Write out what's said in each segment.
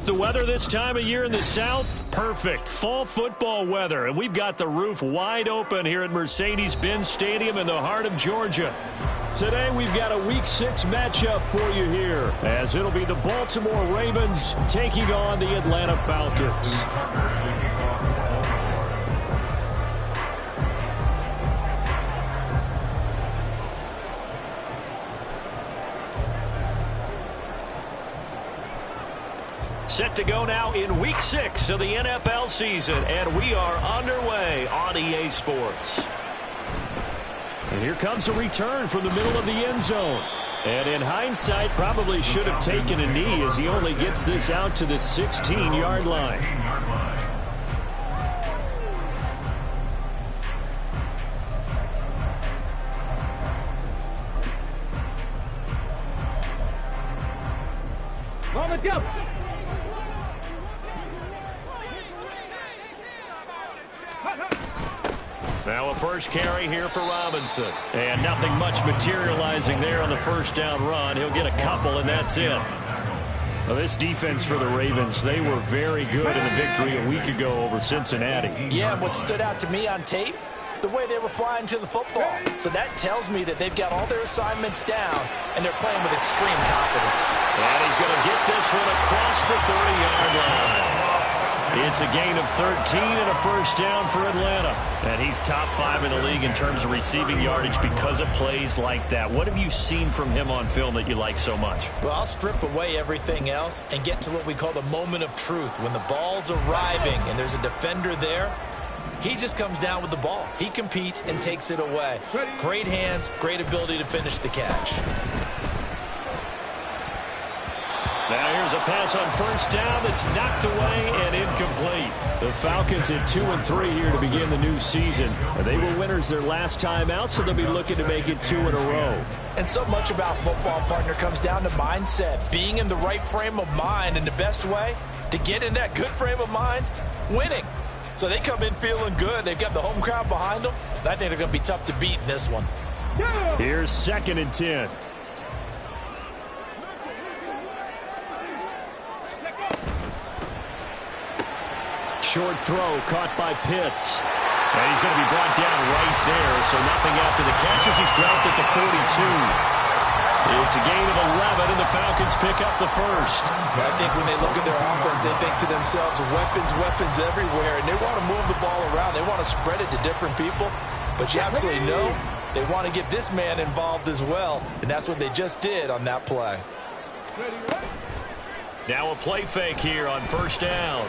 The weather this time of year in the South, perfect. Fall football weather, and we've got the roof wide open here at Mercedes-Benz Stadium in the heart of Georgia. Today we've got a Week 6 matchup for you here, as it'll be the Baltimore Ravens taking on the Atlanta Falcons. Set to go now in Week 6 of the NFL season, and we are underway on EA Sports. And here comes a return from the middle of the end zone. And in hindsight, probably should have taken a knee as he only gets this out to the 16-yard line. Let's go. Now a first carry here for Robinson. And nothing much materializing there on the first down run. He'll get a couple, and that's it. Well, this defense for the Ravens, they were very good in the victory a week ago over Cincinnati. Yeah, and what stood out to me on tape, the way they were flying to the football. So that tells me that they've got all their assignments down, and they're playing with extreme confidence. And he's going to get this one across the 30-yard line. It's a gain of 13 and a first down for Atlanta. And he's top 5 in the league in terms of receiving yardage because of plays like that. What have you seen from him on film that you like so much? Well, I'll strip away everything else and get to what we call the moment of truth. When the ball's arriving and there's a defender there, he just comes down with the ball. He competes and takes it away. Great hands, great ability to finish the catch. Now here's a pass on first down that's knocked away and incomplete. The Falcons at 2-3 here to begin the new season. They were winners their last time out, so they'll be looking to make it 2 in a row. And so much about football, partner, comes down to mindset. Being in the right frame of mind, and the best way to get in that good frame of mind, winning. So they come in feeling good. They've got the home crowd behind them. I think they're going to be tough to beat in this one. Here's 2nd and 10. Short throw caught by Pitts. And he's going to be brought down right there, so nothing after the catch as he's dropped at the 42. It's a gain of 11, and the Falcons pick up the first. I think when they look at their offense, they think to themselves, weapons, weapons everywhere, and they want to move the ball around. They want to spread it to different people, but you absolutely know they want to get this man involved as well, and that's what they just did on that play. Now a play fake here on first down.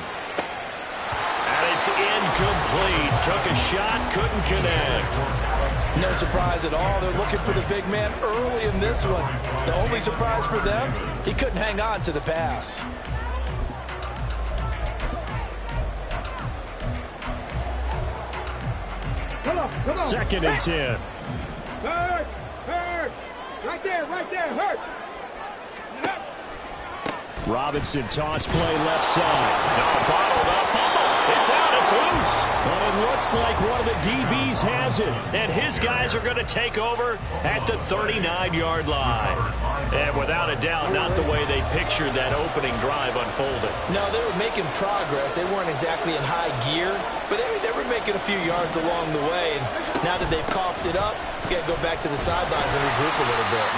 And it's incomplete. Took a shot, couldn't connect. No surprise at all. They're looking for the big man early in this one. The only surprise for them, he couldn't hang on to the pass. Come on. 2nd and 10. Hurt. Right there, hurt. Robinson toss play left side. Now bottled up, fumble. It's out, it's loose. But it looks like one of the DBs has it. And his guys are going to take over at the 39-yard line. And without a doubt, not the way they pictured that opening drive unfolded. No, they were making progress. They weren't exactly in high gear, but they were making a few yards along the way. And now that they've coughed it up, you got to go back to the sidelines and regroup a little bit.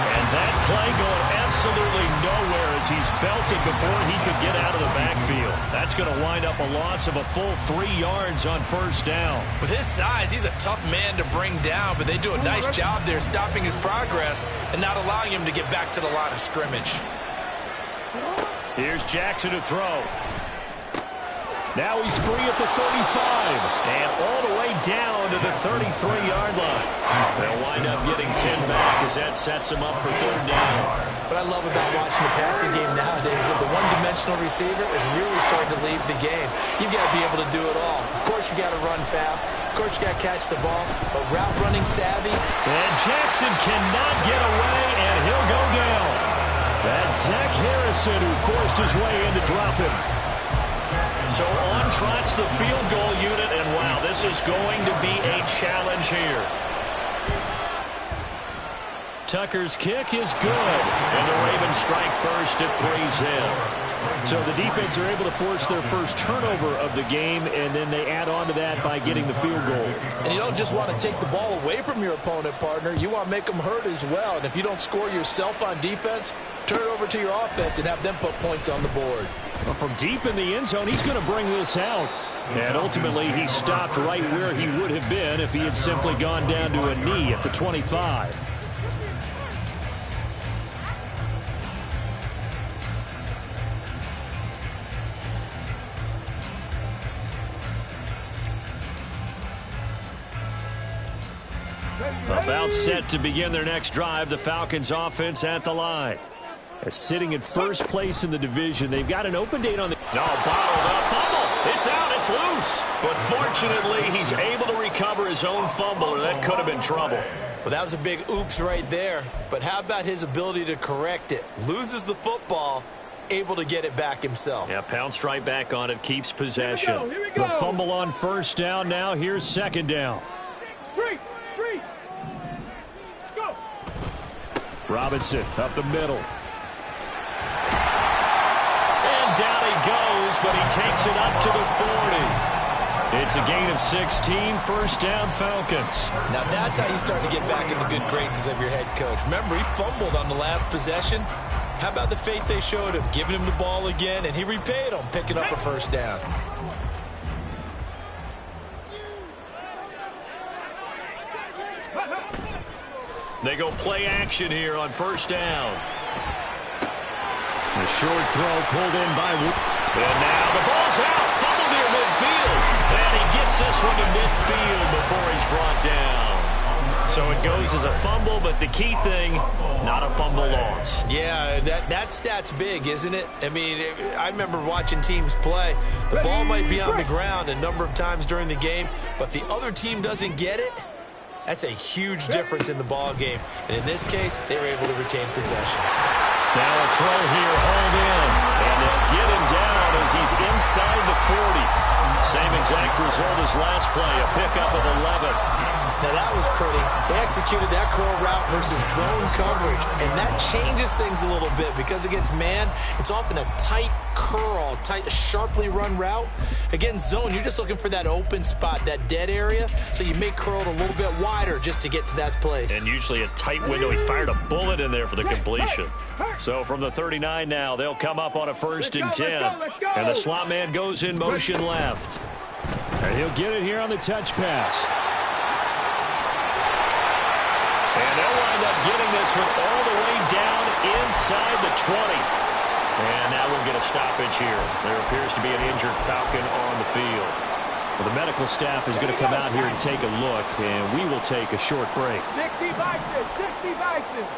And that play going absolutely nowhere as he's belted before he could get out of the backfield. That's going to wind up a loss of a full 3 yards on first down. With his size, he's a tough man to bring down, but they do a nice job there stopping his progress and not allowing him to get back to the line of scrimmage. Here's Jackson to throw. Now he's free at the 35 and all the way down to the 33-yard line. They'll wind up getting 10 back as that sets him up for 3rd down. What I love about watching the passing game nowadays is that the one-dimensional receiver is really starting to lead the game. You've got to be able to do it all. Of course, you got to run fast. Of course, you got to catch the ball. But route running savvy. And Jackson cannot get away, and he'll go down. That's Zach Harrison who forced his way in to drop him. So on trots the field goal unit, and wow, this is going to be a challenge here. Tucker's kick is good. And the Ravens strike first at 3-0. So the defense are able to force their first turnover of the game, and then they add on to that by getting the field goal. And you don't just want to take the ball away from your opponent, partner. You want to make them hurt as well. And if you don't score yourself on defense, turn it over to your offense and have them put points on the board. Well, from deep in the end zone, he's going to bring this out. And ultimately, he stopped right where he would have been if he had simply gone down to a knee at the 25. About set to begin their next drive, the Falcons offense at the line. Sitting in first place in the division. They've got an open date on the... No, bottled up. Fumble. It's out. It's loose. But fortunately, he's able to recover his own fumble, or that could have been trouble. Well, that was a big oops right there. But how about his ability to correct it? Loses the football, able to get it back himself. Yeah, pounced right back on it, keeps possession. Here we go. The fumble on first down. Now here's second down. Three. Let's go. Robinson up the middle. And down he goes, but he takes it up to the 40. It's a gain of 16, first down Falcons. Now that's how you start to get back in the good graces of your head coach. Remember, he fumbled on the last possession. How about the faith they showed him, giving him the ball again, and he repaid them, picking up a first down. They go play action here on first down. The short throw pulled in by Wood. And now the ball's out. Fumble near midfield. And he gets this one to midfield before he's brought down. So it goes as a fumble, but the key thing, not a fumble loss. Yeah, that stat's big, isn't it? I mean, I remember watching teams play. The ball might be on the ground a number of times during the game, but if the other team doesn't get it, that's a huge difference in the ball game. And in this case, they were able to retain possession. Now a throw here, hold in. And they'll get him down as he's inside the 40. Same exact result as last play, a pickup of 11. Now that was pretty. They executed that curl route versus zone coverage, and that changes things a little bit because against man, it's often a tight curl, tight, sharply run route. Against zone, you're just looking for that open spot, that dead area, so you may curl it a little bit wider just to get to that place. And usually a tight window. He fired a bullet in there for the completion. So from the 39 now, they'll come up on a first and 10. And the slot man goes in motion left. And he'll get it here on the touch pass. And they'll wind up getting this one all the way down inside the 20. And now we'll get a stoppage here. There appears to be an injured Falcon on the field. Well, the medical staff is going to come out here and take a look, and we will take a short break. 60 Vikings.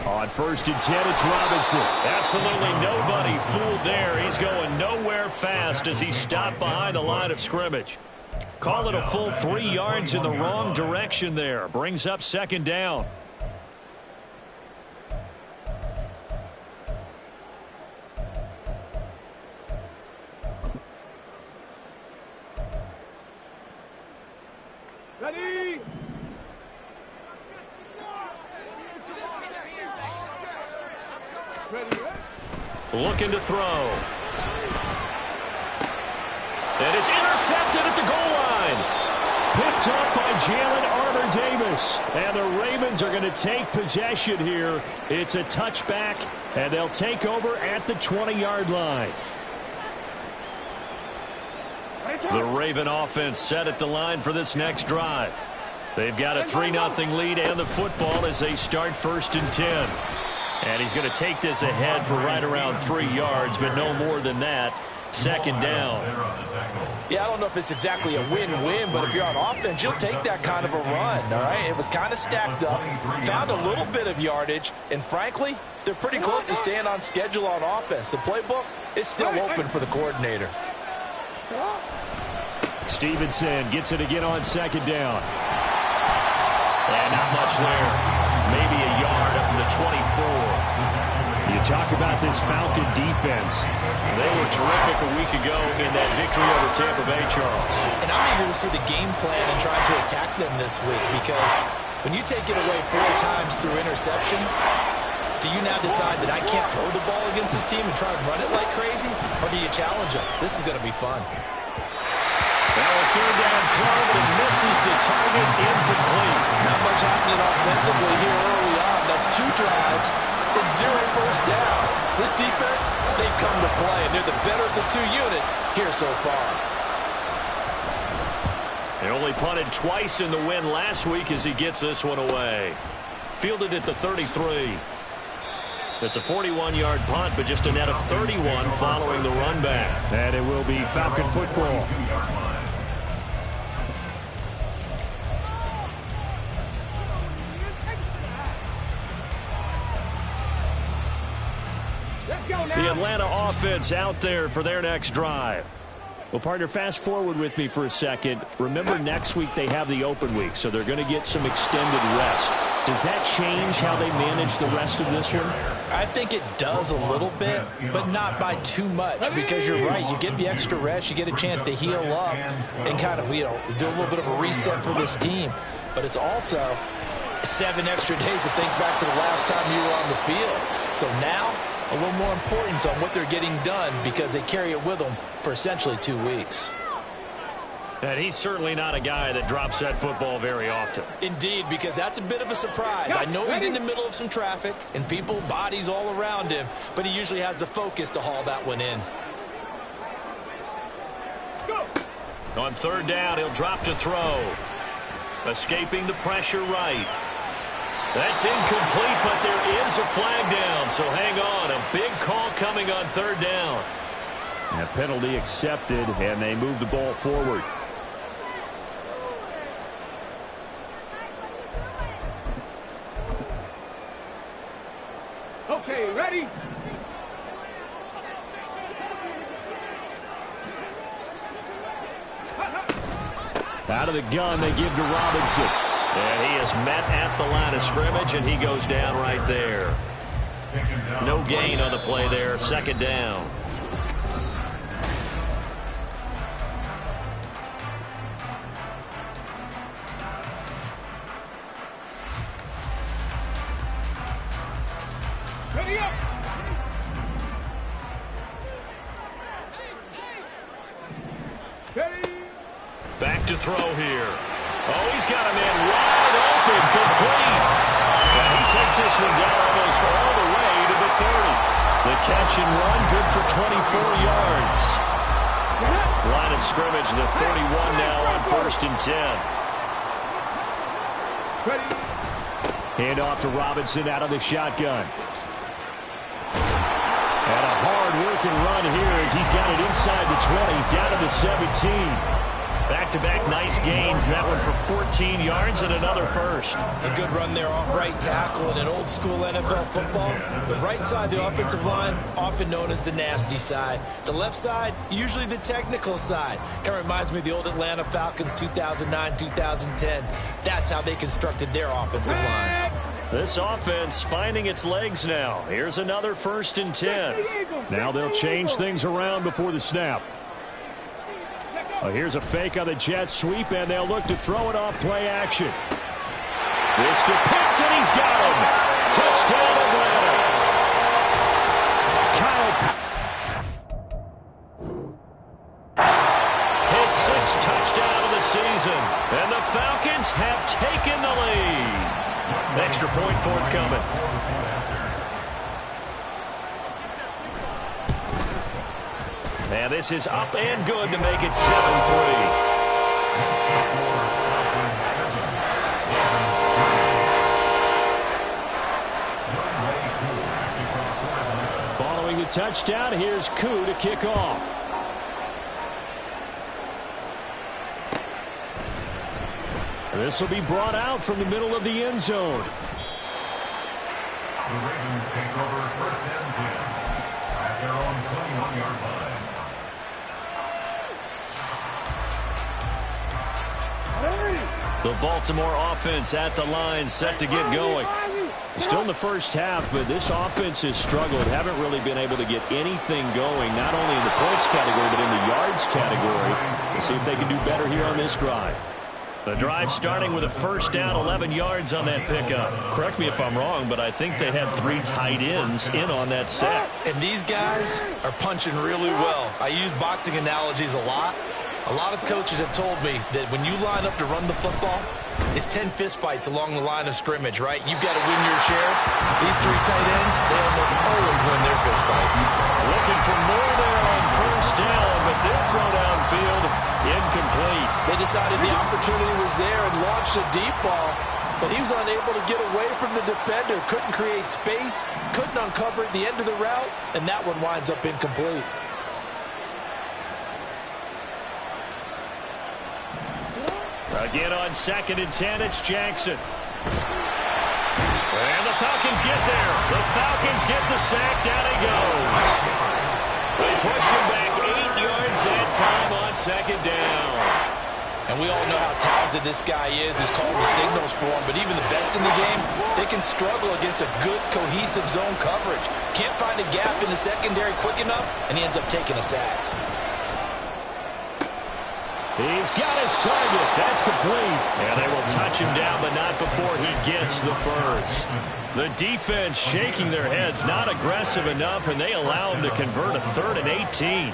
On first and 10, it's Robinson. Absolutely nobody fooled there. He's going nowhere fast as he's stopped behind the line of scrimmage. Call it a full 3 yards in the wrong direction there. Brings up second down. Ready? Looking to throw. And it's intercepted at the goal line. Picked up by Jalen Armour-Davis. And the Ravens are going to take possession here. It's a touchback, and they'll take over at the 20-yard line. The Raven offense set at the line for this next drive. They've got a 3-0 lead and the football as they start first and 10. And he's going to take this ahead for right around 3 yards, but no more than that. Second down. Yeah, I don't know if it's exactly a win-win, but if you're on offense, you'll take that kind of a run, all right? It was kind of stacked up, found a little bit of yardage, and frankly, they're pretty close to staying on schedule on offense. The playbook is still open for the coordinator. Stevenson gets it again on second down. And not much there. Maybe a yard up to the 24. You talk about this Falcon defense. They were terrific a week ago in that victory over Tampa Bay, Charles. And I'm eager to see the game plan and trying to attack them this week because When you take it away 4 times through interceptions, do you now decide that I can't throw the ball against this team and try and run it like crazy? Or do you challenge them? This is going to be fun. Now a third down throw, but it misses the target, incomplete. Not much happening offensively here early on. That's 2 drives and 0 first down. This defense, they've come to play, and they're the better of the 2 units here so far. They only punted twice in the win last week as he gets this one away. Fielded at the 33. It's a 41-yard punt, but just a net of 31 following the run back. And it will be Falcon football. The Atlanta offense out there for their next drive. Well, partner, fast forward with me for a second. Remember, next week they have the open week, so they're going to get some extended rest. Does that change how they manage the rest of this one? I think it does a little bit, but not by too much, because you're right. You get the extra rest, you get a chance to heal up and kind of, do a little bit of a reset for this team. But it's also 7 extra days to think back to the last time you were on the field. So now, a little more importance on what they're getting done because they carry it with them for essentially 2 weeks. And he's certainly not a guy that drops that football very often. Indeed, because that's a bit of a surprise. I know he's in the middle of some traffic and people, bodies all around him, but he usually has the focus to haul that one in. On third down, he'll drop to throw. Escaping the pressure right. That's incomplete, but there is a flag down, so hang on. A big call coming on third down. A penalty accepted, and they move the ball forward. Okay, ready? Out of the gun, they give to Robinson. And he is met at the line of scrimmage, and he goes down right there. No gain on the play there, second down. Ready up! Ready! Back to throw here. Oh, he's got a man wide open, complete. And he takes this one down almost all the way to the 30. The catch and run, good for 24 yards. Line of scrimmage, the 31 now on 1st and 10. Ready! Hand off to Robinson out of the shotgun. And a hard-working run here as he's got it inside the 20, down to the 17. Back-to-back nice gains. That one for 14 yards and another first. A good run there off right tackle in an old-school NFL football. The right side, the offensive line, often known as the nasty side. The left side, usually the technical side. Kind of reminds me of the old Atlanta Falcons 2009, 2010. That's how they constructed their offensive line. This offense finding its legs now. Here's another 1st and 10. Now they'll change things around before the snap. Here's a fake on the jet sweep, and they'll look to throw it off play action. This to Pitts, and he's got him. Touchdown, Atlanta. His 6th touchdown of the season, and the Falcons have taken the lead. Extra point forthcoming. And this is up and good to make it 7-3. Following the touchdown, here's Koo to kick off. This will be brought out from the middle of the end zone. The Ravens take over 1st and 10 at their own 21-yard line. The Baltimore offense at the line, set to get going. Still in the first half, but this offense has struggled. Haven't really been able to get anything going, not only in the points category, but in the yards category. We'll see if they can do better here on this drive. The drive starting with a first down, 11 yards on that pickup. Correct me if I'm wrong, but I think they had 3 tight ends in on that set. And these guys are punching really well. I use boxing analogies a lot. A lot of coaches have told me that when you line up to run the football, it's 10 fistfights along the line of scrimmage, right? You've got to win your share. These 3 tight ends, they almost always win their fistfights. Looking for more there on first down, but this throw downfield, incomplete. They decided the opportunity was there and launched a deep ball, but he was unable to get away from the defender. Couldn't create space, couldn't uncover at the end of the route, and that one winds up incomplete. Again on 2nd and 10, it's Jackson. And the Falcons get there. The Falcons get the sack. Down he goes. They push him back 8 yards that time on 2nd down. And we all know how talented this guy is who's calling the signals for him, but even the best in the game, they can struggle against a good, cohesive zone coverage. Can't find a gap in the secondary quick enough, and he ends up taking a sack. He's got his target. That's complete. And they will touch him down, but not before he gets the first. The defense shaking their heads, not aggressive enough, and they allow him to convert a 3rd and 18.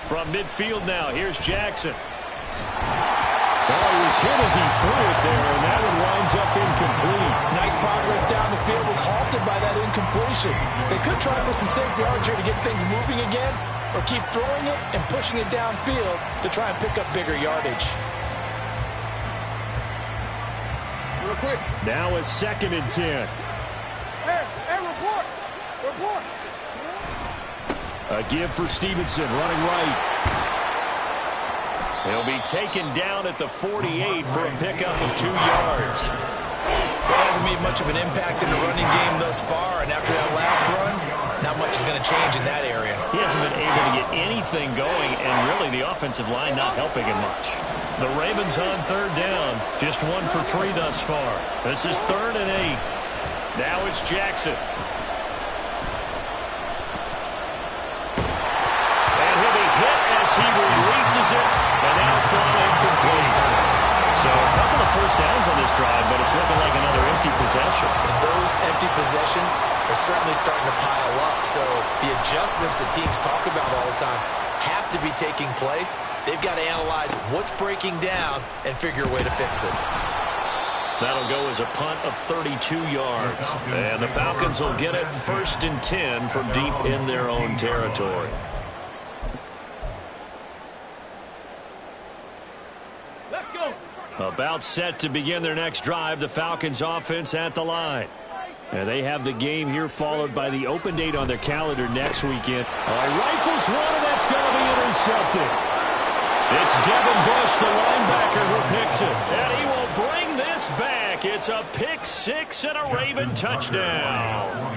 From midfield now, here's Jackson. Well, he was hit as he threw it there, and that one winds up incomplete. Nice progress down the field, was halted by that incompletion. They could try for some safe yards here to get things moving again, or keep throwing it and pushing it downfield to try and pick up bigger yardage. Real quick. Now it's 2nd and 10. Hey, report. Report. A give for Stevenson, running right. He'll be taken down at the 48 for a pickup of 2 yards. Well, hasn't made much of an impact in the running game thus far, and after that last run, not much is going to change in that area. He hasn't been able to get anything going, and really the offensive line not helping him much. The Ravens on 3rd down, just 1 for 3 thus far. This is 3rd and 8. Now it's Jackson. And he'll be hit as he releases it, and now thrown incomplete. So a couple of first downs on this drive, but it's looking like another empty possession. And those empty possessions are certainly starting to pile up. So the adjustments that teams talk about all the time have to be taking place. They've got to analyze what's breaking down and figure a way to fix it. That'll go as a punt of 32 yards. And the Falcons will get it 1st and 10 from deep in their own territory. Let's go. About set to begin their next drive, the Falcons offense at the line. And they have the game here followed by the open date on their calendar next weekend. Rifles one, and that's going to be intercepted. It's Devin Bush, the linebacker, who picks it. And he will bring this back. It's a pick 6 and a Raven touchdown.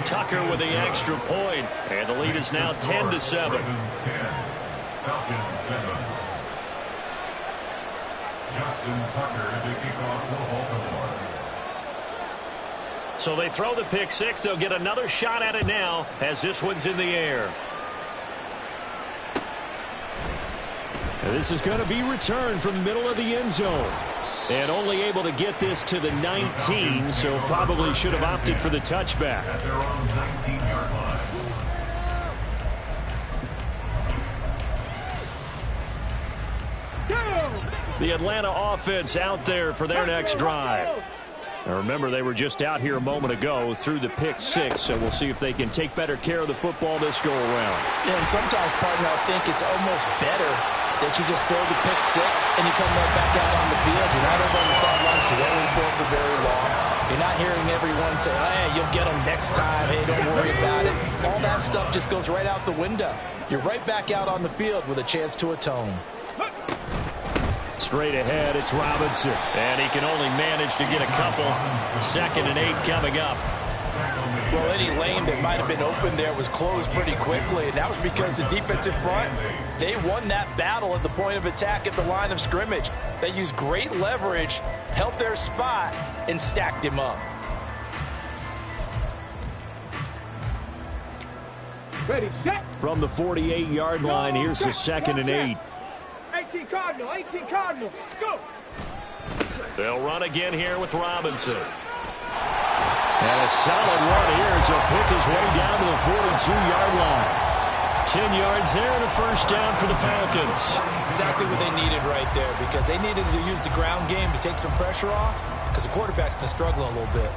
Tucker with the extra point, and the lead is now 10-7. Falcons 7. Justin Tucker to kick off for Baltimore. So they throw the pick 6. They'll get another shot at it now as this one's in the air. And this is going to be returned from the middle of the end zone. And only able to get this to the 19, so probably should have opted for the touchback. At their own 19-yard line. The Atlanta offense out there for their next drive. Now remember, they were just out here a moment ago through the pick 6, so we'll see if they can take better care of the football this go around. Yeah, and sometimes, partner, I think it's almost better that you just throw the pick 6 and you come right back out on the field. You're not over on the sidelines dwelling for very long. You're not hearing everyone say, hey, you'll get them next time. Hey, don't worry about it. All that stuff just goes right out the window. You're right back out on the field with a chance to atone. Straight ahead, it's Robinson. And he can only manage to get a couple. 2nd and 8 coming up. Well, any lane that might have been open there was closed pretty quickly, and that was because the defensive front, they won that battle at the point of attack at the line of scrimmage. They used great leverage, held their spot, and stacked him up. Ready, set. From the 48-yard line, here's the 2nd and 8. 18 Cardinal, 18 Cardinal. Go. They'll run again here with Robinson. And a solid run here as he'll pick his way down to the 42-yard line. 10 yards there and a first down for the Falcons. Exactly what they needed right there, because they needed to use the ground game to take some pressure off, because the quarterback's been struggling a little bit.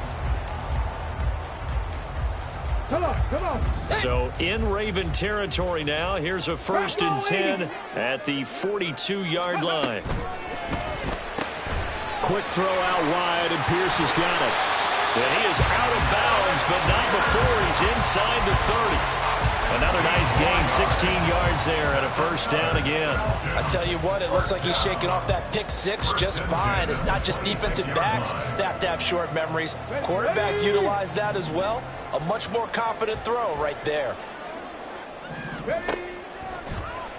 Come on, come on. So in Raven territory now. Here's a 1st and 10 at the 42-yard line. Quick throw out wide, and Pierce has got it. And he is out of bounds, but not before he's inside the 30. Another nice gain, 16 yards there, and a first down again. I tell you what, it looks like he's shaking off that pick six just fine. It's not just defensive backs that have to have short memories. Quarterbacks utilize that as well. A much more confident throw right there.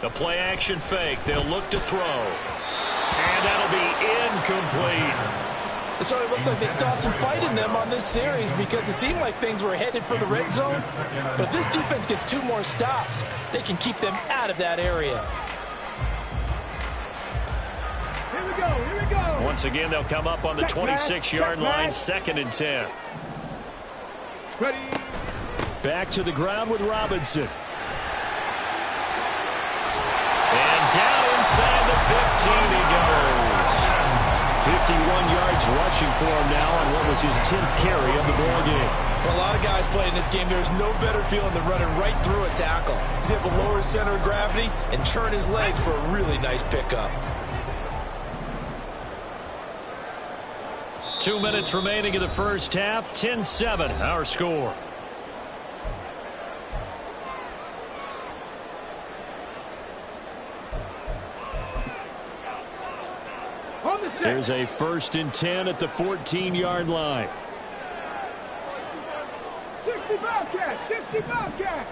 The play action fake. They'll look to throw. And that'll be incomplete. It sort of looks like they still have some fight in them on this series, because it seemed like things were headed for the red zone. But if this defense gets 2 more stops, they can keep them out of that area. Here we go, here we go. Once again, they'll come up on the 26-yard line, 2nd and 10. Ready. Back to the ground with Robinson. And down inside the 15 he goes. 51 yards rushing for him now on what was his 10th carry of the ball game. For a lot of guys playing this game, there's no better feeling than running right through a tackle. He's able to lower his center of gravity and churn his legs for a really nice pickup. 2 minutes remaining in the first half. 10-7, our score. There's a 1st and 10 at the 14-yard line. 60 Bobcat, 60 Bobcat.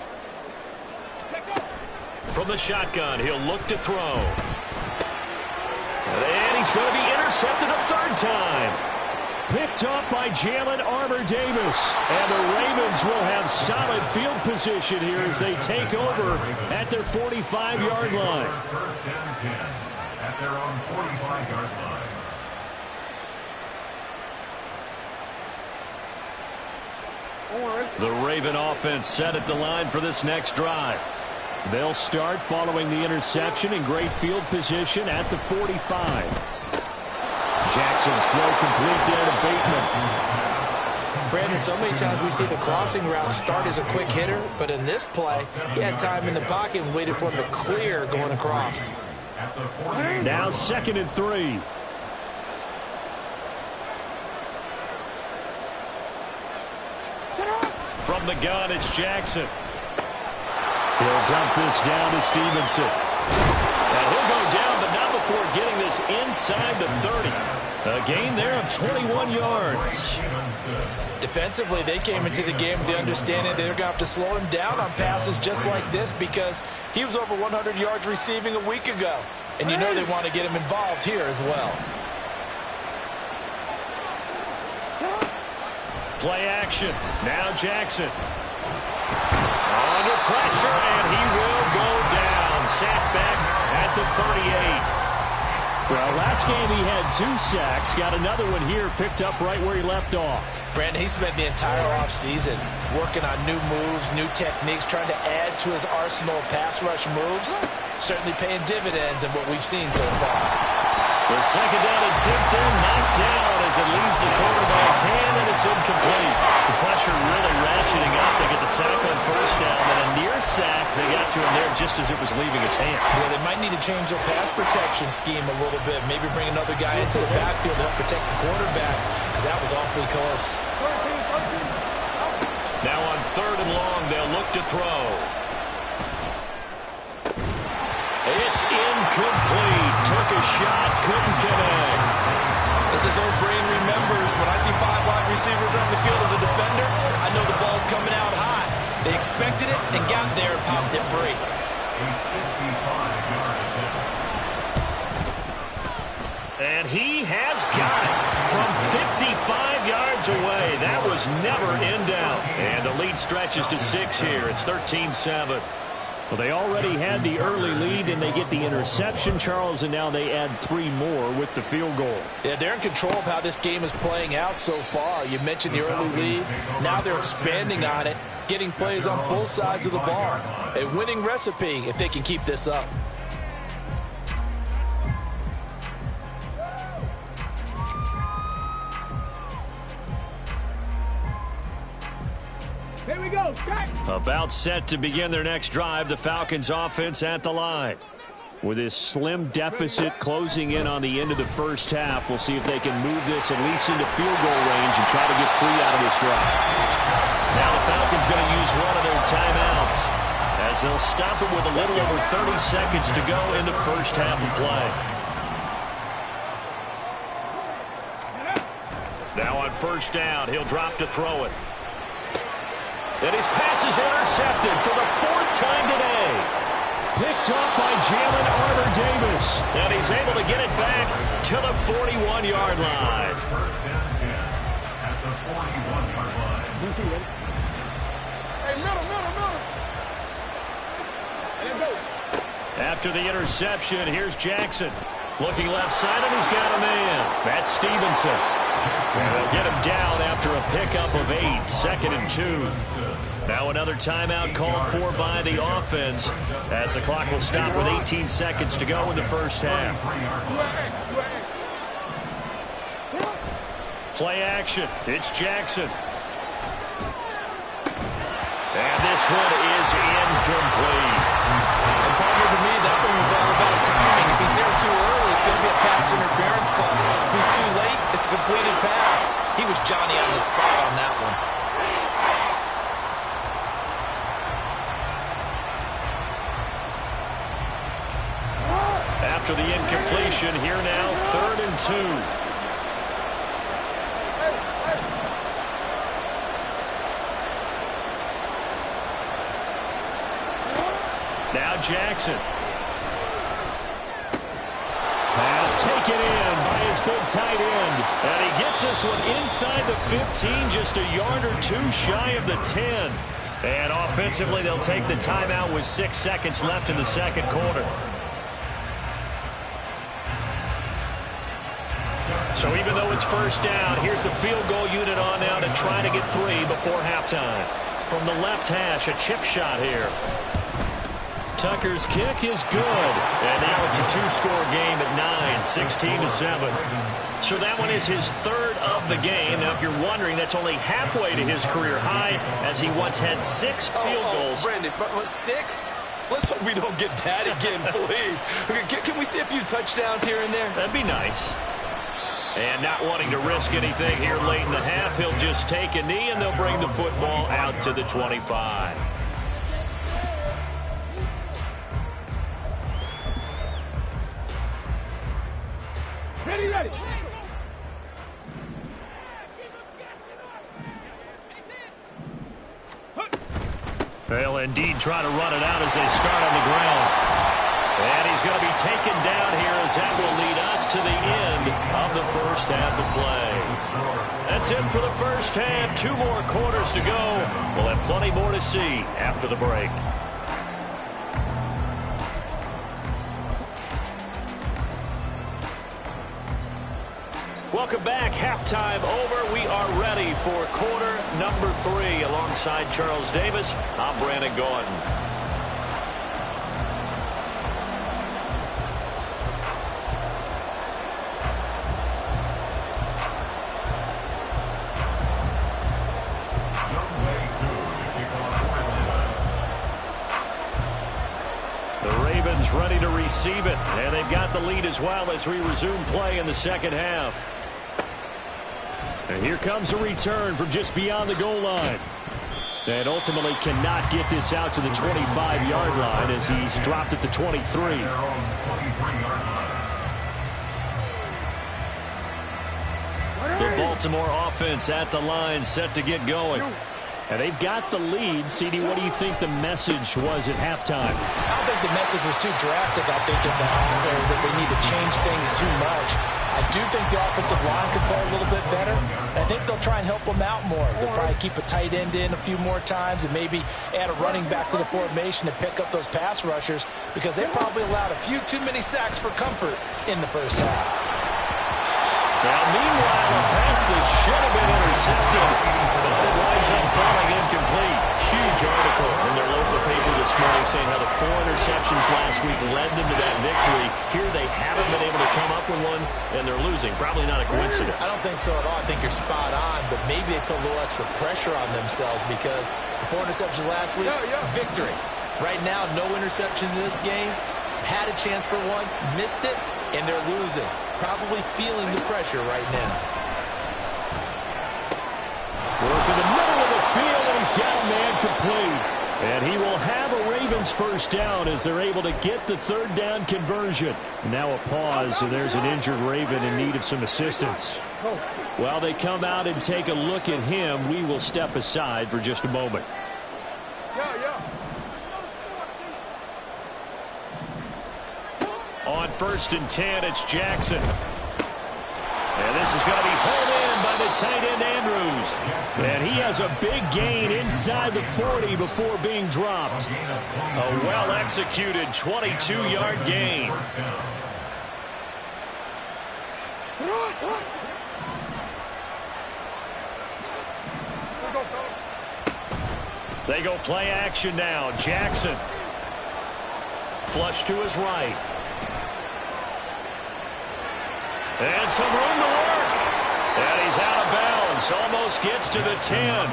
From the shotgun, he'll look to throw. And he's going to be intercepted a 3rd time. Picked off by Jalen Armour-Davis. And the Ravens will have solid field position here as they take over at their 45-yard line. 1st and 10 at their own 45-yard line. The Raven offense set at the line for this next drive. They'll start following the interception in great field position at the 45. Jackson's throw complete there to Bateman. Brandon, so many times we see the crossing route start as a quick hitter, but in this play, he had time in the pocket and waited for him to clear going across. Now 2nd and 3. From the gun, it's Jackson. He'll dump this down to Stevenson. And he'll go down, but not before getting this inside the 30. A gain there of 21 yards. Defensively, they came into the game with the understanding they're going to have to slow him down on passes just like this, because he was over 100 yards receiving a week ago. And you know they want to get him involved here as well. Play action. Now Jackson. Under pressure, and he will go down. Sacked back at the 38. Well, last game he had 2 sacks. Got another one here, picked up right where he left off. Brandon, he spent the entire offseason working on new moves, new techniques, trying to add to his arsenal of pass rush moves. Certainly paying dividends in what we've seen so far. The 2nd down attempt there, knocked down as it leaves the quarterback's hand, and it's incomplete. The pressure really ratcheting up. They get the sack on 1st down, and a near sack. They got to him there just as it was leaving his hand. Yeah, they might need to change their pass protection scheme a little bit. Maybe bring another guy into the backfield to help protect the quarterback, because that was awfully close. Now on 3rd and long, they'll look to throw. It's incomplete. Took a shot, couldn't connect. As his old brain remembers, when I see 5 wide receivers on the field as a defender, I know the ball's coming out high. They expected it and got there and popped it free. And he has got it from 55 yards gets away. That was never in doubt. And the lead stretches to 6 here. It's 13-7. Well, they already had the early lead, and they get the interception, Charles, and now they add 3 more with the field goal. Yeah, they're in control of how this game is playing out so far. You mentioned the early lead. Now they're expanding on it, getting plays on both sides of the ball. A winning recipe if they can keep this up. Here we go, Scott. About set to begin their next drive, the Falcons offense at the line. With this slim deficit closing in on the end of the first half, we'll see if they can move this at least into field goal range and try to get 3 out of this drive. Now the Falcons going to use one of their timeouts as they'll stop it with a little over 30 seconds to go in the first half of play. Now on first down, he'll drop to throw it. And his pass is intercepted for the 4th time today. Picked up by Jalen Armour-Davis. And he's able to get it back to the 41-yard line. First and 10 at the 41-yard line. Hey, middle. And go. After the interception, here's Jackson. Looking left side, and he's got a man. That's Stevenson. And they'll get him down after a pickup of 8, 2nd and 2. Now another timeout called for by the offense as the clock will stop with 18 seconds to go in the first half. Play action. It's Jackson. And this one is incomplete. And partner, to me, that one was all about timing. If he's there too early, it's going to be a pass interference call. If he's too late, it's a completed pass. He was Johnny on the spot on that one. After the incompletion, here now, 3rd and 2. Now Jackson. Pass taken in by his big tight end. And he gets this one inside the 15, just a yard or 2 shy of the 10. And offensively, they'll take the timeout with 6 seconds left in the second quarter. So even though it's first down, here's the field goal unit on now to try to get 3 before halftime. From the left hash, a chip shot here. Tucker's kick is good. And now it's a 2-score game at 9, 16-7. So that one is his 3rd of the game. Now, if you're wondering, that's only halfway to his career high, as he once had 6 field goals. Brandon, but 6? Let's hope we don't get that again, please. Can we see a few touchdowns here and there? That'd be nice. And not wanting to risk anything here late in the half, he'll just take a knee, and they'll bring the football out to the 25. Ready. They'll indeed try to run it out as they start on the ground. And he's going to be taken down here as that will lead us to the end of the first half of play. That's it for the first half. 2 more quarters to go. We'll have plenty more to see after the break. Welcome back. Halftime over. We are ready for quarter number 3. Alongside Charles Davis, I'm Brandon Gordon. The Ravens ready to receive it, and they've got the lead as well as we resume play in the second half. And here comes a return from just beyond the goal line. And ultimately cannot get this out to the 25-yard line as he's dropped at the 23. The Baltimore offense at the line, set to get going. And they've got the lead. CD, what do you think the message was at halftime? I don't think the message was too drastic. I think that they need to change things too much. I do think the offensive line could play a little bit better. I think they'll try and help them out more. They'll probably keep a tight end in a few more times and maybe add a running back to the formation to pick up those pass rushers because they probably allowed a few too many sacks for comfort in the first half. Now, meanwhile, a pass that should have been intercepted, but it winds up falling incomplete. Huge article in their local paper this morning saying how the 4 interceptions last week led them to that victory. Here they haven't been able to come up with one, and they're losing. Probably not a coincidence. I don't think so at all. I think you're spot on, but maybe they put a little extra pressure on themselves because the 4 interceptions last week, victory. Right now, no interceptions in this game. Had a chance for one, missed it, and they're losing. Probably feeling the pressure right now. Work in the middle of the field, and he's got a man complete. And he will have a Ravens first down as they're able to get the 3rd down conversion. Now a pause, and there's an injured Raven in need of some assistance. While they come out and take a look at him, we will step aside for just a moment. On 1st and 10, it's Jackson. And this is going to be hauled in by the tight end Andrews. And he has a big gain inside the 40 before being dropped. A well-executed 22-yard gain. They go play action now. Jackson. Flush to his right. And some room to work. And he's out of bounds. Almost gets to the 10.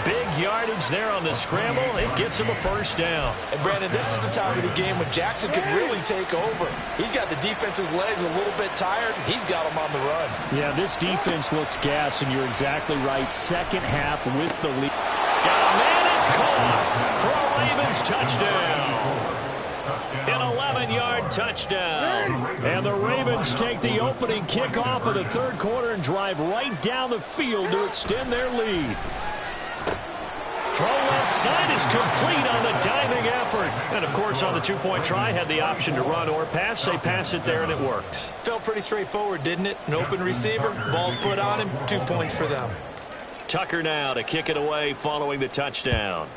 Big yardage there on the scramble. It gets him a first down. And, Brandon, this is the time of the game when Jackson could really take over. He's got the defense's legs a little bit tired. He's got them on the run. Yeah, this defense looks gassed, and you're exactly right. Second half with the lead. Got a man, it's caught for a Ravens touchdown. An 11-yard touchdown. And the Ravens take the opening kickoff of the 3rd quarter and drive right down the field to extend their lead. Throw left side is complete on the diving effort. And, of course, on the 2-point try, had the option to run or pass. They pass it there, and it works. Felt pretty straightforward, didn't it? An open receiver, ball's put on him, 2 points for them. Tucker now to kick it away following the touchdown.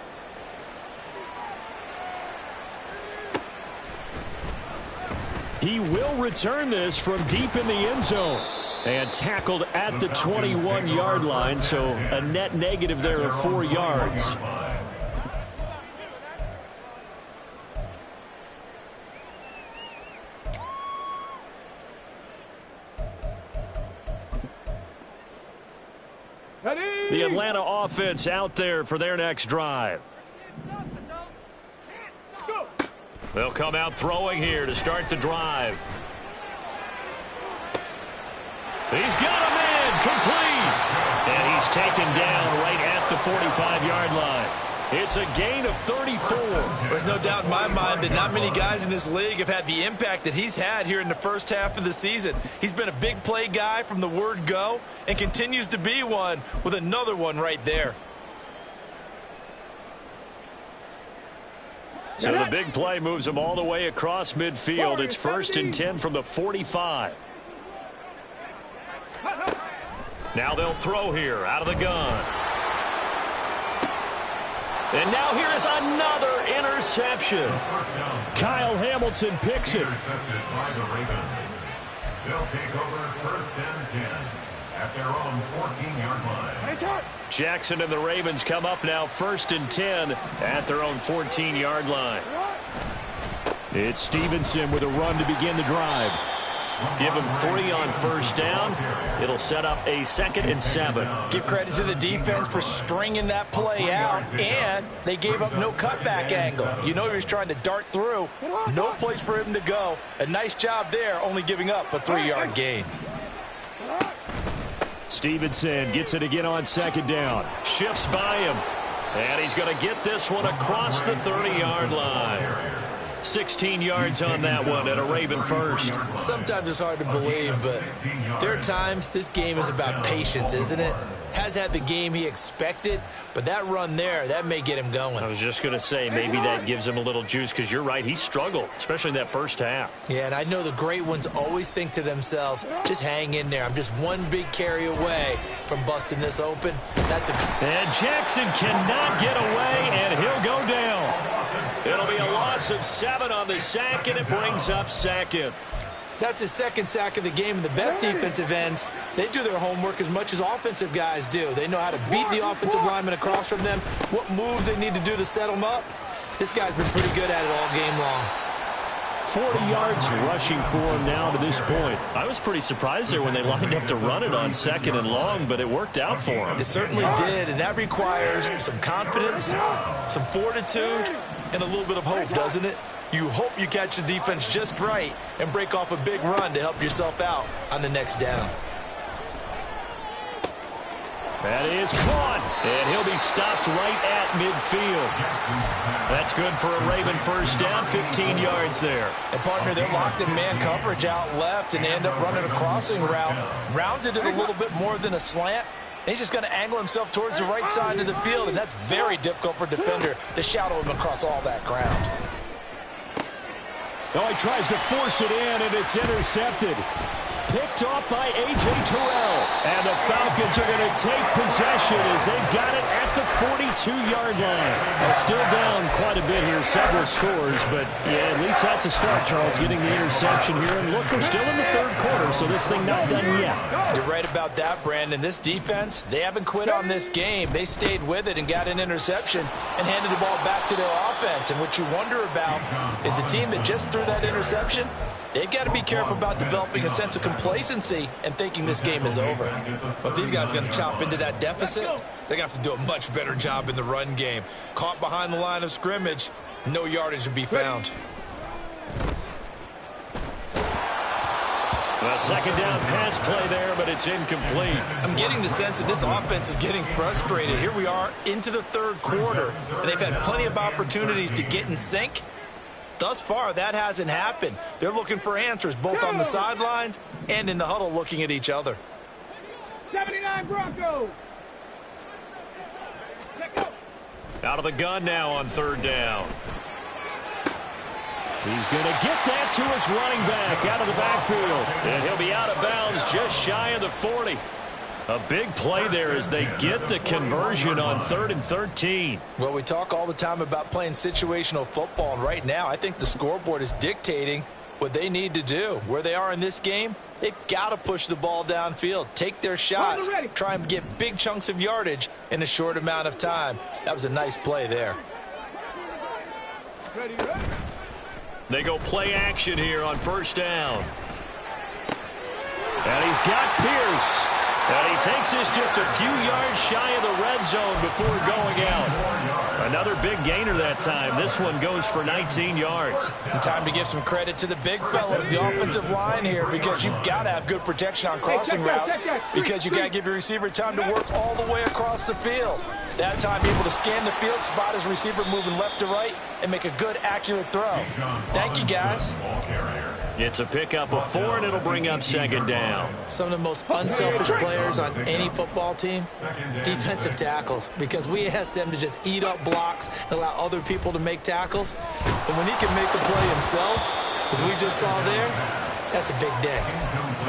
He will return this from deep in the end zone. And tackled at the 21-yard line, so a net negative there of 4 yards. The Atlanta offense out there for their next drive. They'll come out throwing here to start the drive. He's got a man complete. And he's taken down right at the 45-yard line. It's a gain of 34. There's no doubt in my mind that not many guys in this league have had the impact that he's had here in the first half of the season. He's been a big play guy from the word go and continues to be one with another one right there. So the big play moves him all the way across midfield. It's 1st and 10 from the 45. Now they'll throw here out of the gun. And now here is another interception. Kyle Hamilton picks it. Intercepted by the Ravens. They'll take over 1st and 10 at their own 14-yard line. Jackson and the Ravens come up now 1st and 10 at their own 14-yard line. It's Stevenson with a run to begin the drive. Give him 3 on 1st down. It'll set up a 2nd and 7. Give credit to the defense for stringing that play out, and they gave up no cutback angle. You know he was trying to dart through. No place for him to go. A nice job there, only giving up a 3-yard gain. Stevenson gets it again on 2nd down. Shifts by him. And he's going to get this one across the 30-yard line. 16 yards on that one at a Raven first. Sometimes it's hard to believe, but there are times this game is about patience, isn't it? has had the game he expected, but that run there, that may get him going. I was just going to say, maybe that gives him a little juice, because you're right, he struggled, especially in that first half. Yeah, and I know the great ones always think to themselves, just hang in there. I'm just one big carry away from busting this open. And Jackson cannot get away, and he'll go down. It'll be a loss of 7 on the sack, and it brings up second. That's his second sack of the game, and the best defensive ends, they do their homework as much as offensive guys do. They know how to beat the offensive lineman across from them, what moves they need to do to set them up. This guy's been pretty good at it all game long. 40 yards rushing for him now to this point. I was pretty surprised there when they lined up to run it on second and long, but it worked out for him. It certainly did, and that requires some confidence, some fortitude, and a little bit of hope, doesn't it? You hope you catch the defense just right and break off a big run to help yourself out on the next down. That is caught, and he'll be stopped right at midfield. That's good for a Raven first down, 15 yards there. And, partner, they're locked in man coverage out left, and they end up running a crossing route. Rounded it a little bit more than a slant. He's just going to angle himself towards the right side of the field, and that's very difficult for a defender to shadow him across all that ground. Oh, he tries to force it in, and it's intercepted. Picked off by A.J. Terrell. And the Falcons are going to take possession as they've got it at the 42-yard line. Well, still down quite a bit here, several scores, but yeah, at least that's a start, Charles, getting the interception here. And look, they're still in the third quarter, so this thing not done yet. You're right about that, Brandon. This defense, they haven't quit on this game. They stayed with it and got an interception and handed the ball back to their offense. And what you wonder about is the team that just threw that interception, they've got to be careful about developing a sense of complacency and thinking this game is over. But these guys are going to chop into that deficit. They're going to have to do a much better job in the run game. Caught behind the line of scrimmage, no yardage to be found. A second down pass play there, but it's incomplete. I'm getting the sense that this offense is getting frustrated. Here we are into the third quarter, and they've had plenty of opportunities to get in sync. Thus far, that hasn't happened. They're looking for answers both on the sidelines and in the huddle looking at each other. 79 Broncos. Out of the gun now on third down. He's going to get that to his running back out of the backfield. And he'll be out of bounds just shy of the 40. A big play there as they get the conversion on 3rd and 13. Well, we talk all the time about playing situational football, and right now I think the scoreboard is dictating what they need to do. Where they are in this game, they've got to push the ball downfield, take their shots, try and get big chunks of yardage in a short amount of time. That was a nice play there. They go play action here on first down. And he's got Pierce. And he takes this just a few yards shy of the red zone before going out. Another big gainer that time. This one goes for 19 yards. And time to give some credit to the big fellas, the offensive line here, because you've got to have good protection on crossing routes, because you've got to give your receiver time to work all the way across the field. That time able to scan the field, spot his receiver moving left to right, and make a good, accurate throw. Thank you, guys. It's a pickup of 4, and it'll bring up second down. Some of the most unselfish players on any football team, defensive tackles, because we ask them to just eat up blocks and allow other people to make tackles. And when he can make a play himself, as we just saw there, that's a big day.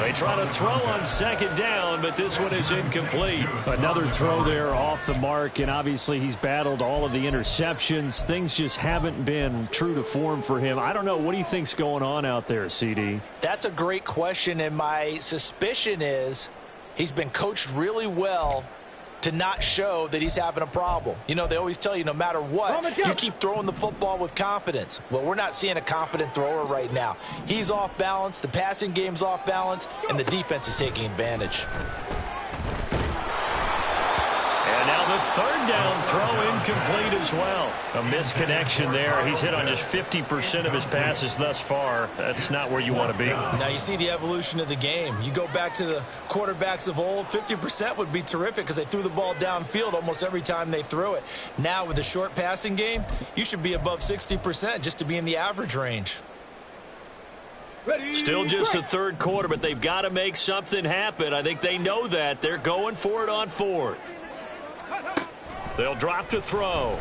They try to throw on second down, but this one is incomplete. Another throw there off the mark, and obviously he's battled all of the interceptions. Things just haven't been true to form for him. I don't know. What do you think's going on out there, CD? That's a great question, and my suspicion is he's been coached really well to not show that he's having a problem. You know, they always tell you no matter what, you keep throwing the football with confidence. Well, we're not seeing a confident thrower right now. He's off balance, the passing game's off balance, and the defense is taking advantage. And now the third down throw incomplete as well. A misconnection there. He's hit on just 50% of his passes thus far. That's not where you want to be. Now you see the evolution of the game. You go back to the quarterbacks of old, 50% would be terrific because they threw the ball downfield almost every time they threw it. Now with the short passing game, you should be above 60% just to be in the average range. Still just the third quarter, but they've got to make something happen. I think they know that. They're going for it on fourth. They'll drop to throw.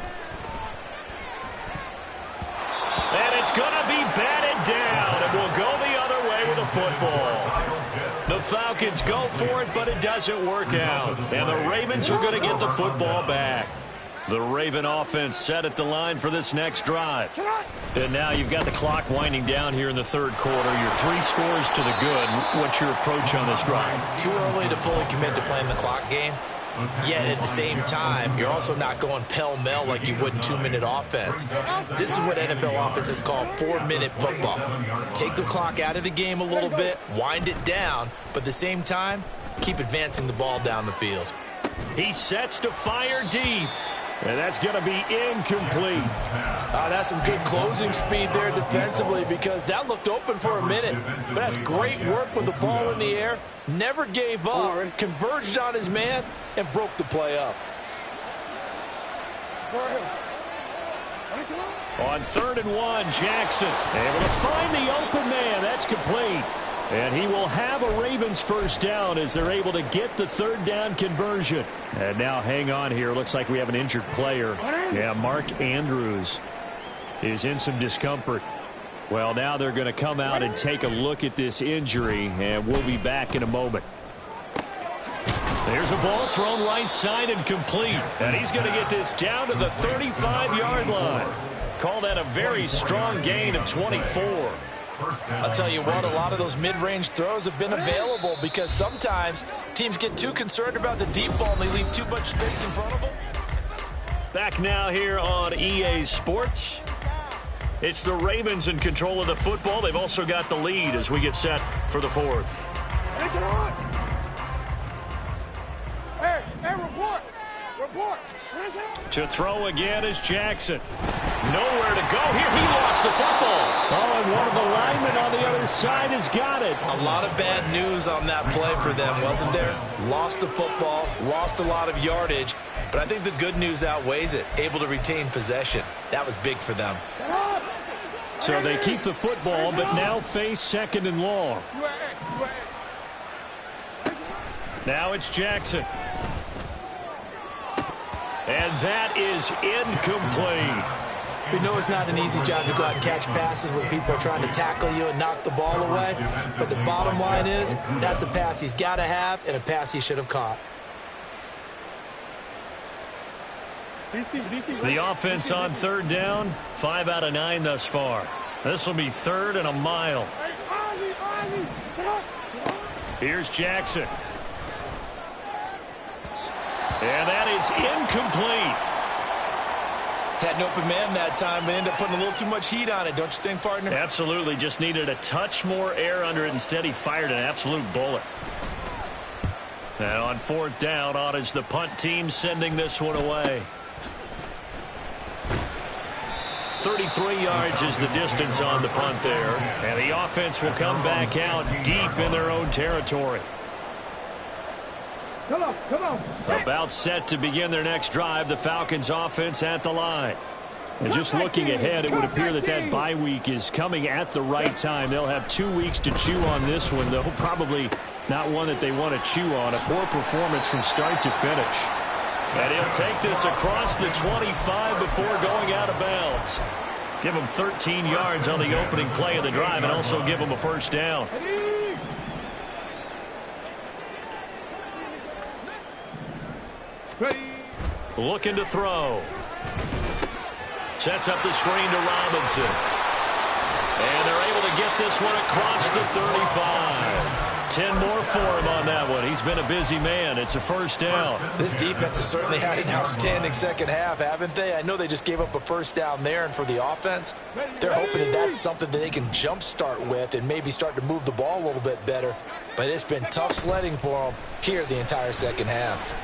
And it's going to be batted down, and we'll go the other way with the football. The Falcons go for it, but it doesn't work out. And the Ravens are going to get the football back. The Raven offense set at the line for this next drive. And now you've got the clock winding down here in the third quarter. You're 3 scores to the good. What's your approach on this drive? Too early to fully commit to playing the clock game. Yet at the same time, you're also not going pell-mell like you would in 2-minute offense. This is what NFL offenses call 4-minute football. Take the clock out of the game a little bit, wind it down, but at the same time, keep advancing the ball down the field. He sets to fire deep. And that's going to be incomplete. That's some good closing speed there defensively, because that looked open for a minute. But that's great work with the ball in the air. Never gave up, converged on his man, and broke the play up. On 3rd and 1, Jackson able to find the open man. That's complete. And he will have a Ravens first down as they're able to get the 3rd down conversion. And now hang on here. Looks like we have an injured player. Yeah, Mark Andrews is in some discomfort. Well, now they're going to come out and take a look at this injury, and we'll be back in a moment. There's a ball thrown right side and complete. And he's going to get this down to the 35-yard line. Call that a very strong gain of 24. I'll tell you what, a lot of those mid-range throws have been available, because sometimes teams get too concerned about the deep ball and they leave too much space in front of them. Back now here on EA Sports. It's the Ravens in control of the football. They've also got the lead as we get set for the 4th. Hey, report. To throw again is Jackson. Nowhere to go here. He lost the football. Oh, and one of the linemen on the other side has got it. A lot of bad news on that play for them, wasn't there? Lost the football, lost a lot of yardage, but I think the good news outweighs it. Able to retain possession. That was big for them. So they keep the football, but now face 2nd and long. Now it's Jackson. And that is incomplete. We know it's not an easy job to go out and catch passes when people are trying to tackle you and knock the ball away. But the bottom line is, that's a pass he's got to have and a pass he should have caught. The offense on 3rd down, 5 out of 9 thus far. This will be 3rd and a mile. Here's Jackson. And that is incomplete. Had an open man that time, but ended up putting a little too much heat on it, don't you think, partner? Absolutely. Just needed a touch more air under it. Instead, he fired an absolute bullet. And on 4th down, on is the punt team sending this one away. 33 yards is the distance on the punt there. And the offense will come back out deep in their own territory. Come on. About set to begin their next drive, the Falcons offense at the line. And just looking ahead, it would appear that that bye week is coming at the right time. They'll have 2 weeks to chew on this one, though probably not one that they want to chew on. A poor performance from start to finish. And he'll take this across the 25 before going out of bounds. Give him 13 yards on the opening play of the drive and also give him a first down. Looking to throw. Sets up the screen to Robinson. And they're able to get this one across the 35. 10 more for him on that one. He's been a busy man. It's a first down. This defense has certainly had an outstanding second half, haven't they? I know they just gave up a first down there, and for the offense, they're hoping that that's something that they can jumpstart with and maybe start to move the ball a little bit better. But it's been tough sledding for them here the entire second half.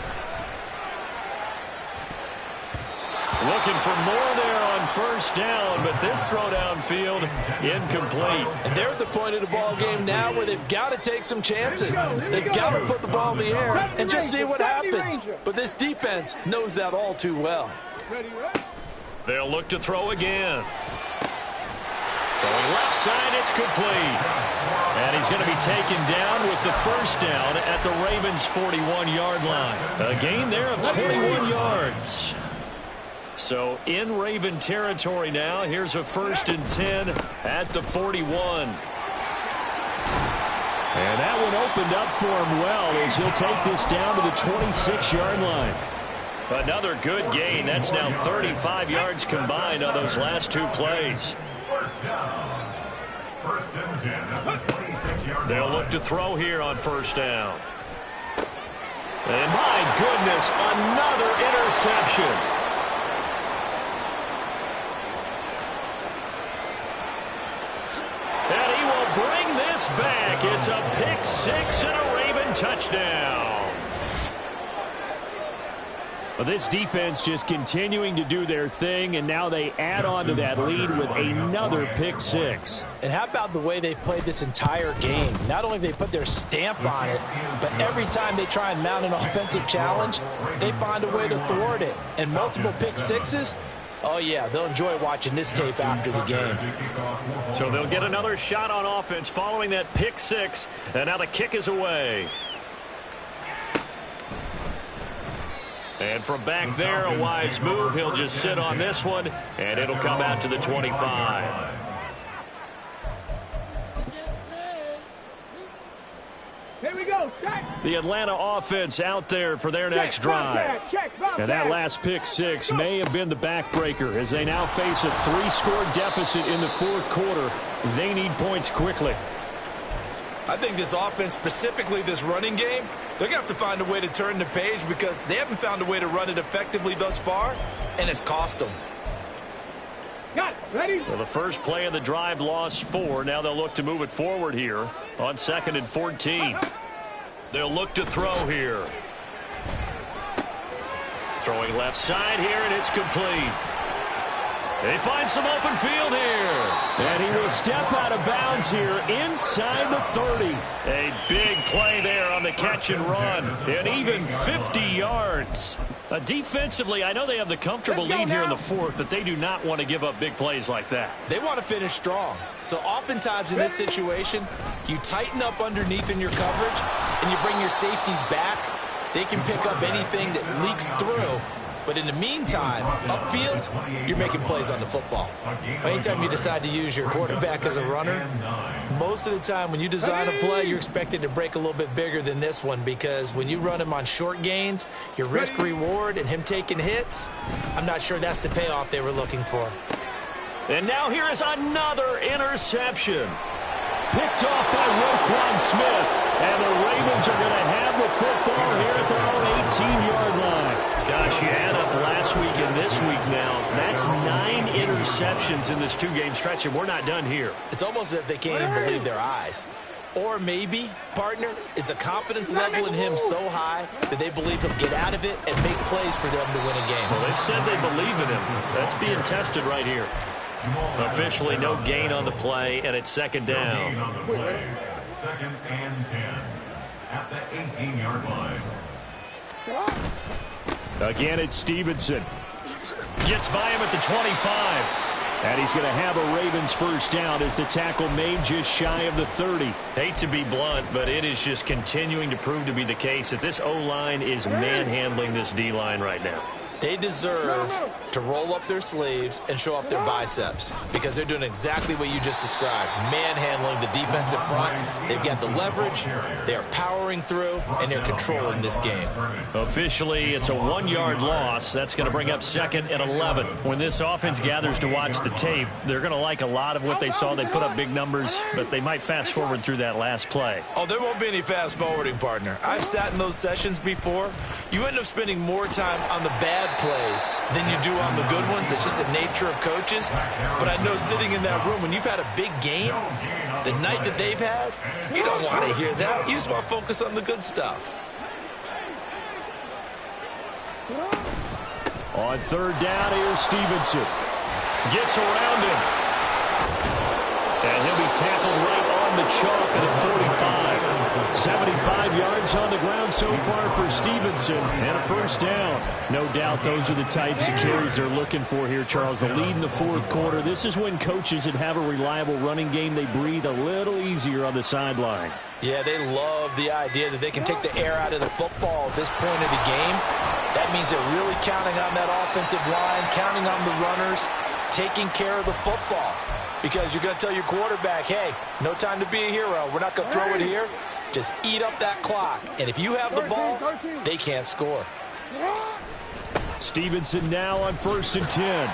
Looking for more there on first down, but this throw downfield incomplete. And they're at the point of the ball game now where they've got to take some chances. They've got to put the ball in the air and just see what happens. But this defense knows that all too well. They'll look to throw again. Throwing left side, it's complete. And he's going to be taken down with the first down at the Ravens' 41-yard line. A gain there of 21 yards. So in Raven territory now. Here's a 1st and 10 at the 41. And that one opened up for him well as he'll take this down to the 26-yard line. Another good gain. That's now 35 yards combined on those last 2 plays. First down. 1st and 10 at the 26-yard line. They'll look to throw here on 1st down. And my goodness, another interception. And he will bring this back. It's a pick 6 and a Raven touchdown. Well, this defense just continuing to do their thing, and now they add on to that lead with another pick 6. And how about the way they've played this entire game? Not only have they put their stamp on it, but every time they try and mount an offensive challenge, they find a way to thwart it. And multiple pick 6s, oh yeah, they'll enjoy watching this tape after the game. So they'll get another shot on offense following that pick 6, and now the kick is away. And from back there, a wise move. He'll just sit on this one, and it'll come out to the 25. Here we go. Check. The Atlanta offense out there for their next drive. And that last pick 6 may have been the backbreaker as they now face a 3-score deficit in the 4th quarter. They need points quickly. I think this offense, specifically this running game, they're going to have to find a way to turn the page because they haven't found a way to run it effectively thus far, and it's cost them. Got it. Ready? Well, the first play of the drive lost 4. Now they'll look to move it forward here on 2nd and 14. They'll look to throw here. Throwing left side here, and it's complete. They find some open field here. And he will step out of bounds here inside the 30. A big play there on the catch and run. And even 50 yards. Defensively, I know they have the comfortable lead here in the 4th, but they do not want to give up big plays like that. They want to finish strong. So oftentimes in this situation, you tighten up underneath in your coverage, and you bring your safeties back. They can pick up anything that leaks through. But in the meantime, upfield, you're making plays on the football. Anytime you decide to use your quarterback as a runner, most of the time when you design a play, you're expected to break a little bit bigger than this one because when you run him on short gains, your risk-reward and him taking hits, I'm not sure that's the payoff they were looking for. And now here is another interception. Picked off by Roquan Smith. And the Ravens are going to have the football here at their own 18-yard line. Gosh, you add up last week and this week now. That's 9 interceptions in this 2-game stretch, and we're not done here. It's almost as if they can't even believe their eyes. Or maybe, partner, is the confidence level in him so high that they believe he'll get out of it and make plays for them to win a game. Well, they've said they believe in him. That's being tested right here. Officially no gain on the play, and it's 2nd down. 2nd and 10 at the 18-yard line. Again, it's Stevenson. Gets by him at the 25. And he's going to have a Ravens first down as the tackle made just shy of the 30. Hate to be blunt, but it is just continuing to prove to be the case that this O-line is manhandling this D-line right now. They deserve to roll up their sleeves and show up their biceps because they're doing exactly what you just described, manhandling the defensive front. They've got the leverage, they're powering through, and they're controlling this game. Officially, it's a 1-yard loss. That's going to bring up 2nd and 11. When this offense gathers to watch the tape, they're going to like a lot of what they saw. They put up big numbers, but they might fast forward through that last play. Oh, there won't be any fast forwarding, partner. I've sat in those sessions before. You end up spending more time on the bad plays than you do on the good ones. It's just the nature of coaches. But I know sitting in that room, when you've had a big game, the night that they've had, you don't want to hear that. You just want to focus on the good stuff. On 3rd down, here's Stevenson. Gets around him. And he'll be tackled right on the chalk at the 45. 75 yards on the ground so far for Stevenson, and a first down. No doubt those are the types of carries they're looking for here, Charles. The lead in the fourth quarter. This is when coaches that have a reliable running game, they breathe a little easier on the sideline. Yeah, they love the idea that they can take the air out of the football at this point of the game. That means they're really counting on that offensive line, counting on the runners, taking care of the football. Because you're going to tell your quarterback, hey, no time to be a hero. We're not going to throw it here. Just eat up that clock. And if you have the ball, they can't score. Stevenson now on 1st and 10.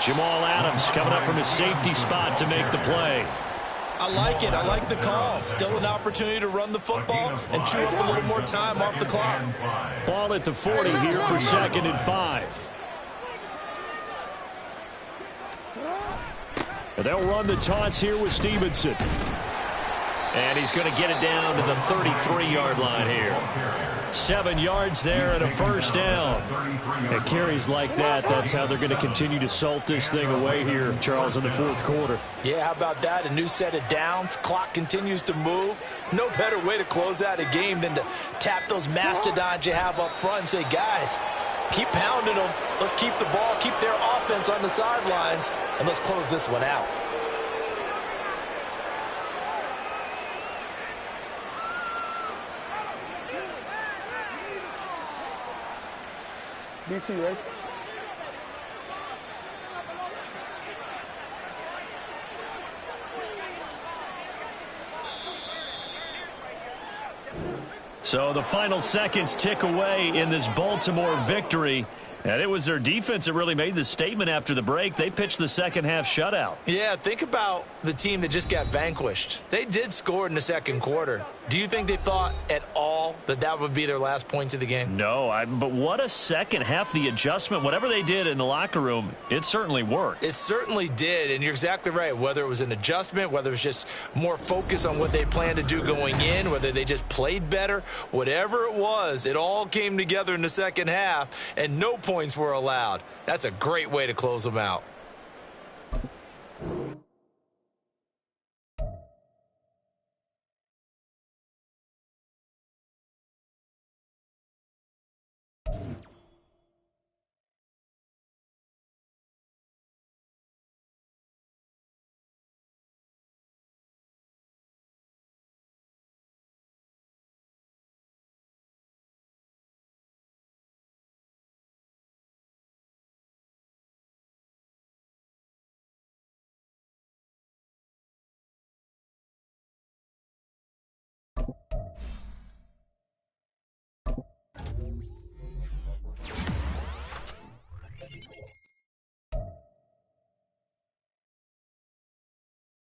Jamal Adams coming up from his safety spot to make the play. I like it. I like the call. Still an opportunity to run the football and chew up a little more time off the clock. Ball at the 40 here for 2nd and 5. And they'll run the toss here with Stevenson. And he's going to get it down to the 33-yard line here. 7 yards there and a first down. And carries like that, that's how they're going to continue to salt this thing away here, Charles, in the fourth quarter. Yeah, how about that? A new set of downs. Clock continues to move. No better way to close out a game than to tap those mastodons you have up front and say, guys, keep pounding them. Let's keep the ball, keep their offense on the sidelines, and let's close this one out. DC, right? So the final seconds tick away in this Baltimore victory. And it was their defense that really made the statement after the break. They pitched the second half shutout. Yeah, think about the team that just got vanquished. They did score in the second quarter. Do you think they thought at all that that would be their last points of the game? No, but what a second half. The adjustment, whatever they did in the locker room, it certainly worked. It certainly did, and you're exactly right. Whether it was an adjustment, whether it was just more focus on what they planned to do going in, whether they just played better, whatever it was, it all came together in the second half, and no points were allowed. That's a great way to close them out.